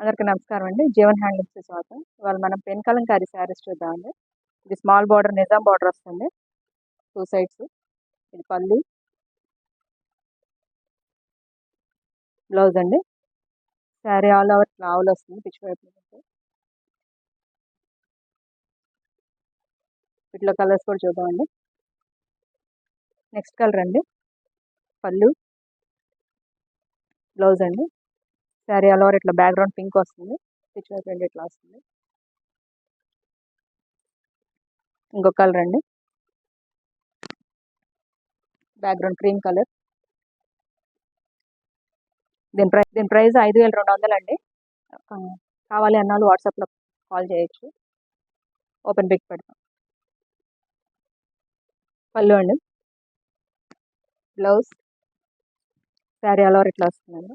అందరికీ నమస్కారం అండి. జీవన్ హ్యాండ్లూమ్స్‌కి స్వాగతం. ఇవాళ మనం పెన్ కలంకారీ శారీస్ చూద్దామండి. ఇది స్మాల్ బార్డర్ నిజాం బార్డర్ వస్తుంది. 2 సైడ్స్. ఇది పళ్ళు, బ్లౌజ్ అండి. శారీ ఆల్ ఓవర్ ఇట్లా ఆవులు వస్తుంది పిచ్ వైపు నుంచి. వీటిలో కలర్స్ కూడా చూద్దామండి. నెక్స్ట్ కలర్ అండి. పళ్ళు, బ్లౌజ్ అండి. శారీ ఆల్ ఓవర్ ఇట్లా బ్యాక్గ్రౌండ్ పింక్ వస్తుంది. పిచ్ వైపు రెండు ఇట్లా వస్తుంది. ఇంకో కలర్ అండి. Background cream colour. దీని ప్రైస్ 5200 అండి. కావాలి అన్నాళ్ళు వాట్సాప్లో కాల్ చేయొచ్చు. ఓపెన్ పిక్ పెడతాం. పళ్ళు అండి, బ్లౌజ్, శారీ ఆల్ ఓవర్ ఇట్లా వస్తుందండి.